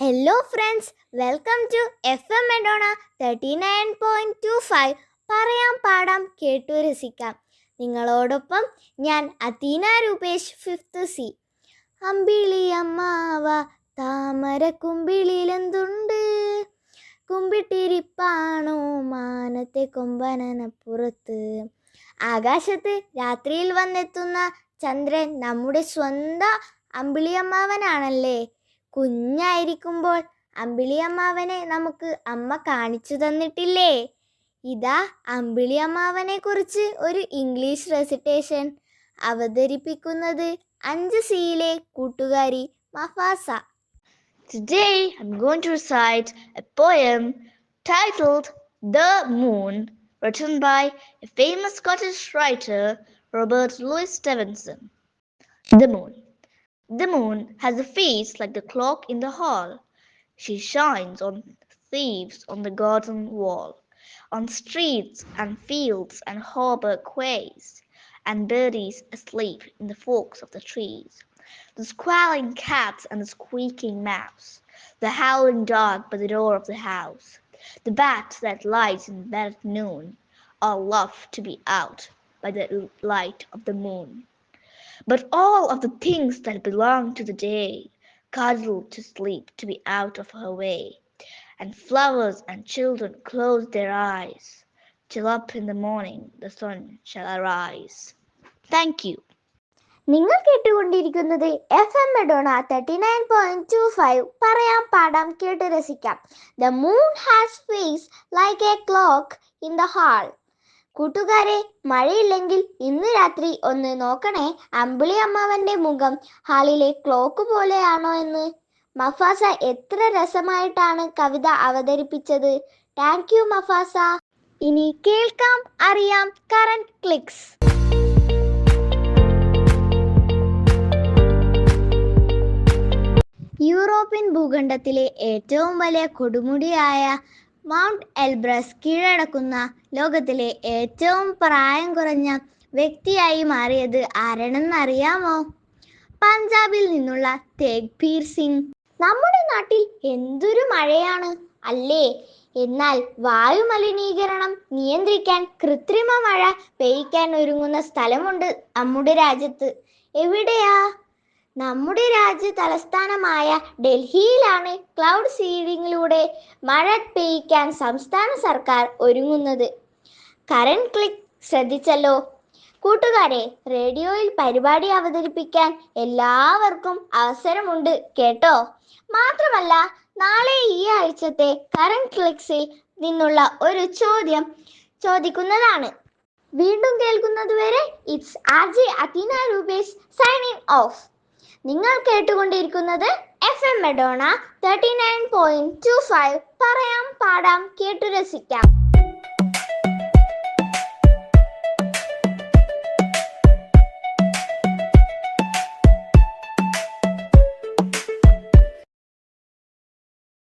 Hello friends, welcome to FM Madonna 39.25. പറയാം പാടാം കേട്ടു രസിക്കാം. നിങ്ങളോടൊപ്പം ഞാൻ അത്തീന രൂപേഷ് 5th C. അമ്പിളി അമ്മാവ താമര കുമ്പിളിലെന്തുണ്ട്, കുമ്പിട്ടിരിപ്പാണോ മാനത്തെ കൊമ്പനപ്പുറത്ത്. ആകാശത്ത് രാത്രിയിൽ വന്നെത്തുന്ന ചന്ദ്രൻ നമ്മുടെ സ്വന്തം അമ്പിളിയമ്മാവനാണല്ലേ. കുഞ്ഞായിരിക്കുമ്പോൾ അമ്പിളിയമ്മാവനെ നമുക്ക് അമ്മ കാണിച്ചു തന്നിട്ടില്ലേ? ഇതാ അമ്പിളിയമ്മാവനെ കുറിച്ച് ഒരു ഇംഗ്ലീഷ് റെസിറ്റേഷൻ അവതരിപ്പിക്കുന്നത് 5Cയിലെ കൂട്ടുകാരി മഫാസ. Today I'm going to recite a poem titled The Moon, written by a famous Scottish writer, Robert Louis Stevenson. The Moon. The moon has a face like the clock in the hall. She shines on thieves on the garden wall, on streets and fields and harbour quays, and birdies asleep in the forks of the trees, the squalling cats and the squeaking mouse, the howling dog by the door of the house, the bat that lies in bed at noon, all love to be out by the light of the moon. But all of the things that belong to the day cuddle to sleep to be out of her way, and flowers and children close their eyes till up in the morning the sun shall arise. Thank you. നിങ്ങൾ കേട്ടുകൊണ്ടിരിക്കുന്നത് FM Madonna 39.25. പറയാം പാടാം കേട്ട് രസിക്കാം. The moon has face like a clock in the hall. കൂട്ടുകാരെ, മഴയില്ലെങ്കിൽ ഇന്ന് രാത്രി ഒന്ന് നോക്കണേ, അമ്പിളി അമ്മാവന്റെ മുഖം ഹാളിലെ ക്ലോക്ക് പോലെയാണോ എന്ന്. മഫാസ എത്ര രസമായിട്ടാണ് കവിത അവതരിപ്പിച്ചത്. Thank you Mafasa. ഇനി കേൾക്കാം അറിയാം കറന്റ് ക്ലിക്സ്. യൂറോപ്യൻ ഭൂഖണ്ഡത്തിലെ ഏറ്റവും വലിയ കൊടുമുടിയായ മൗണ്ട് എൽബ്രസ് കീഴടക്കുന്ന ലോകത്തിലെ ഏറ്റവും പ്രായം കുറഞ്ഞ വ്യക്തിയായി മാറിയത് ആരാണെന്നറിയാമോ? പഞ്ചാബിൽ നിന്നുള്ള തേഗ്ബീർ സിംഗ്. നമ്മുടെ നാട്ടിൽ എന്തൊരു മഴയാണ് അല്ലേ? എന്നാൽ വായുമലിനീകരണം നിയന്ത്രിക്കാൻ കൃത്രിമ മഴ പെയ്യ്ക്കാൻ ഒരുങ്ങുന്ന സ്ഥലമുണ്ട് നമ്മുടെ രാജ്യത്ത്. എവിടെയാ? നമ്മുടെ രാജ്യ തലസ്ഥാനമായ ഡൽഹിയിലാണ് ക്ലൗഡ് സീഡിങ്ങിലൂടെ മഴ പെയ്യിക്കാൻ സംസ്ഥാന സർക്കാർ ഒരുങ്ങുന്നത്. കറന്റ് ക്ലിക്ക് ശ്രദ്ധിച്ചല്ലോ കൂട്ടുകാരെ. റേഡിയോയിൽ പരിപാടി അവതരിപ്പിക്കാൻ എല്ലാവർക്കും അവസരമുണ്ട് കേട്ടോ. മാത്രമല്ല, നാളെ ഈ ആഴ്ചത്തെ കറന്റ് ക്ലിക്സിൽ നിന്നുള്ള ഒരു ചോദ്യം ചോദിക്കുന്നതാണ്. വീണ്ടും കേൾക്കുന്നതുവരെ it's RJ Atheena Rupesh signing off. നിങ്ങൾ കേട്ടുകൊണ്ടിരിക്കുന്നത് FM മെഡോണ 39.25. പറയാം പാടാം കേട്ടു രസിക്കാം.